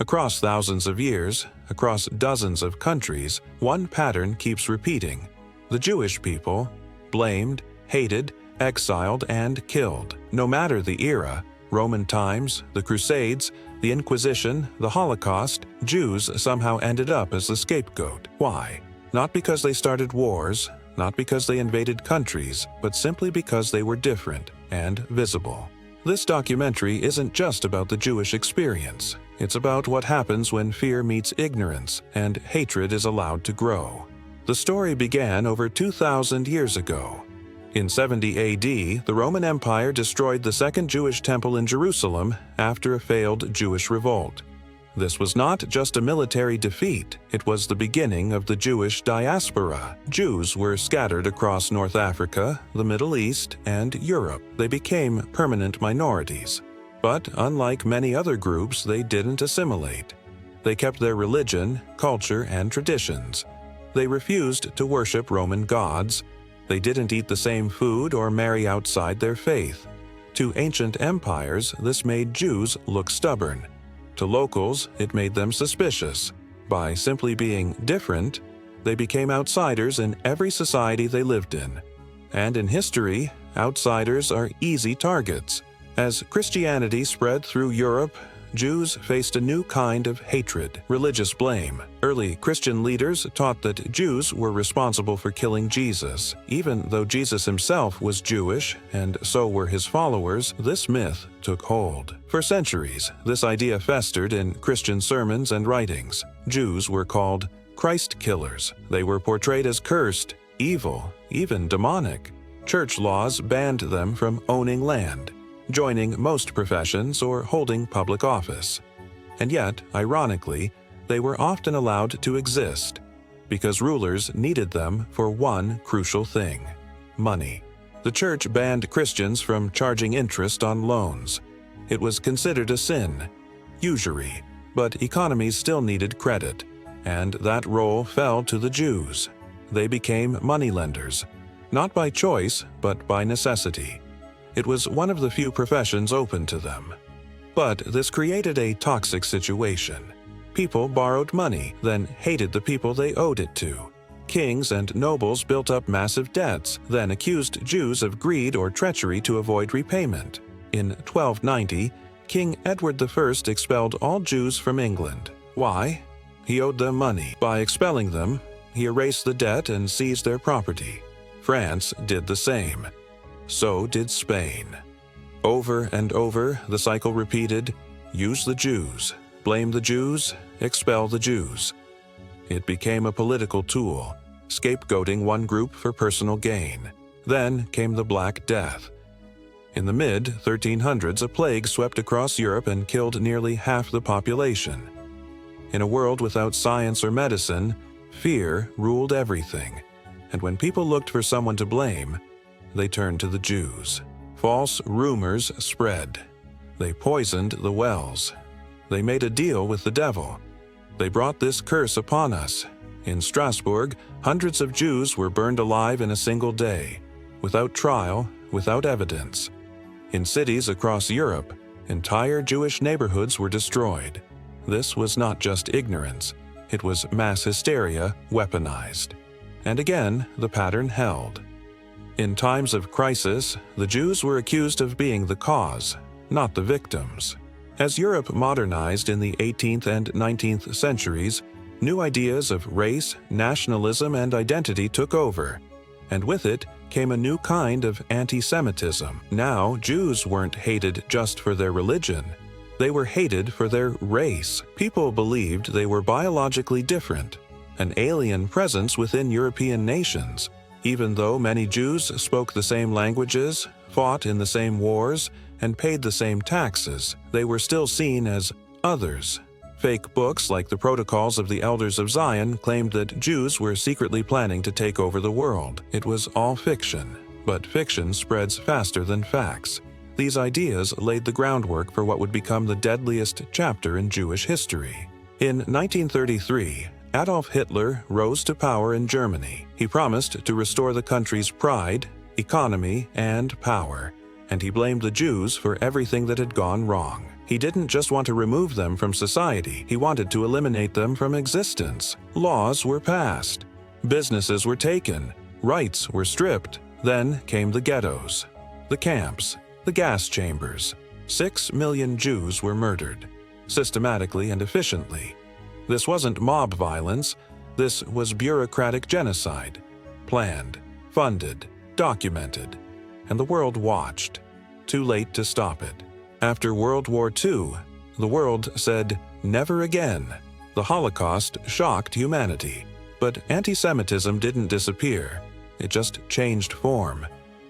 Across thousands of years, across dozens of countries, one pattern keeps repeating. The Jewish people, blamed, hated, exiled, and killed. No matter the era, Roman times, the Crusades, the Inquisition, the Holocaust, Jews somehow ended up as the scapegoat. Why? Not because they started wars, not because they invaded countries, but simply because they were different and visible. This documentary isn't just about the Jewish experience. It's about what happens when fear meets ignorance and hatred is allowed to grow. The story began over 2,000 years ago. In 70 AD, the Roman Empire destroyed the second Jewish temple in Jerusalem after a failed Jewish revolt. This was not just a military defeat, it was the beginning of the Jewish diaspora. Jews were scattered across North Africa, the Middle East, and Europe. They became permanent minorities. But unlike many other groups, they didn't assimilate. They kept their religion, culture, and traditions. They refused to worship Roman gods. They didn't eat the same food or marry outside their faith. To ancient empires, this made Jews look stubborn. To locals, it made them suspicious. By simply being different, they became outsiders in every society they lived in. And in history, outsiders are easy targets. As Christianity spread through Europe, Jews faced a new kind of hatred, religious blame. Early Christian leaders taught that Jews were responsible for killing Jesus. Even though Jesus himself was Jewish, and so were his followers, this myth took hold. For centuries, this idea festered in Christian sermons and writings. Jews were called Christ killers. They were portrayed as cursed, evil, even demonic. Church laws banned them from owning land, joining most professions, or holding public office. And yet, ironically, they were often allowed to exist because rulers needed them for one crucial thing: money. The church banned Christians from charging interest on loans. It was considered a sin, usury, but economies still needed credit, and that role fell to the Jews. They became moneylenders, not by choice, but by necessity. It was one of the few professions open to them. But this created a toxic situation. People borrowed money, then hated the people they owed it to. Kings and nobles built up massive debts, then accused Jews of greed or treachery to avoid repayment. In 1290, King Edward I expelled all Jews from England. Why? He owed them money. By expelling them, he erased the debt and seized their property. France did the same. So did Spain. Over and over, the cycle repeated: use the Jews, blame the Jews, expel the Jews. It became a political tool, scapegoating one group for personal gain. Then came the Black Death. In the mid-1300s, a plague swept across Europe and killed nearly half the population. In a world without science or medicine, fear ruled everything. And when people looked for someone to blame, they turned to the Jews. False rumors spread. They poisoned the wells. They made a deal with the devil. They brought this curse upon us. In Strasbourg, hundreds of Jews were burned alive in a single day, without trial, without evidence. In cities across Europe, entire Jewish neighborhoods were destroyed. This was not just ignorance. It was mass hysteria weaponized. And again, the pattern held. In times of crisis, the Jews were accused of being the cause, not the victims. As Europe modernized in the 18th and 19th centuries, new ideas of race, nationalism, and identity took over, and with it came a new kind of anti-Semitism. Now, Jews weren't hated just for their religion. They were hated for their race. People believed they were biologically different, an alien presence within European nations. Even though many Jews spoke the same languages, fought in the same wars, and paid the same taxes, they were still seen as others. Fake books like the Protocols of the Elders of Zion claimed that Jews were secretly planning to take over the world. It was all fiction, but fiction spreads faster than facts. These ideas laid the groundwork for what would become the deadliest chapter in Jewish history. In 1933, Adolf Hitler rose to power in Germany. He promised to restore the country's pride, economy, and power, and he blamed the Jews for everything that had gone wrong. He didn't just want to remove them from society, he wanted to eliminate them from existence. Laws were passed. Businesses were taken. Rights were stripped. Then came the ghettos, the camps, the gas chambers. 6 million Jews were murdered, systematically and efficiently. This wasn't mob violence. This was bureaucratic genocide. Planned, funded, documented. And the world watched. Too late to stop it. After World War II, the world said, "Never again." The Holocaust shocked humanity. But anti-Semitism didn't disappear. It just changed form.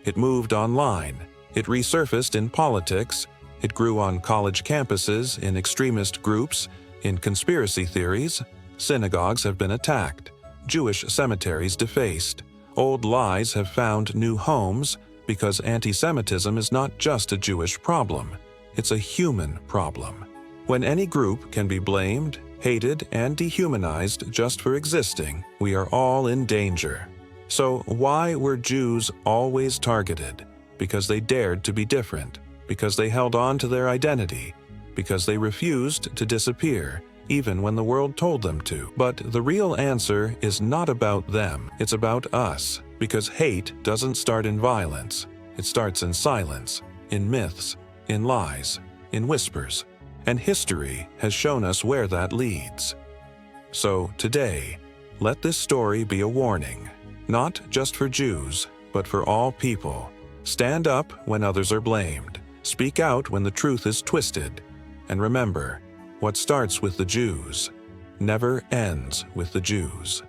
It moved online. It resurfaced in politics. It grew on college campuses, in extremist groups, in conspiracy theories. Synagogues have been attacked. Jewish cemeteries defaced. Old lies have found new homes because anti-Semitism is not just a Jewish problem. It's a human problem. When any group can be blamed, hated, and dehumanized just for existing, we are all in danger. So why were Jews always targeted? Because they dared to be different, because they held on to their identity, because they refused to disappear, even when the world told them to. But the real answer is not about them, it's about us, because hate doesn't start in violence. It starts in silence, in myths, in lies, in whispers. And history has shown us where that leads. So today, let this story be a warning, not just for Jews, but for all people. Stand up when others are blamed. Speak out when the truth is twisted. And remember, what starts with the Jews never ends with the Jews.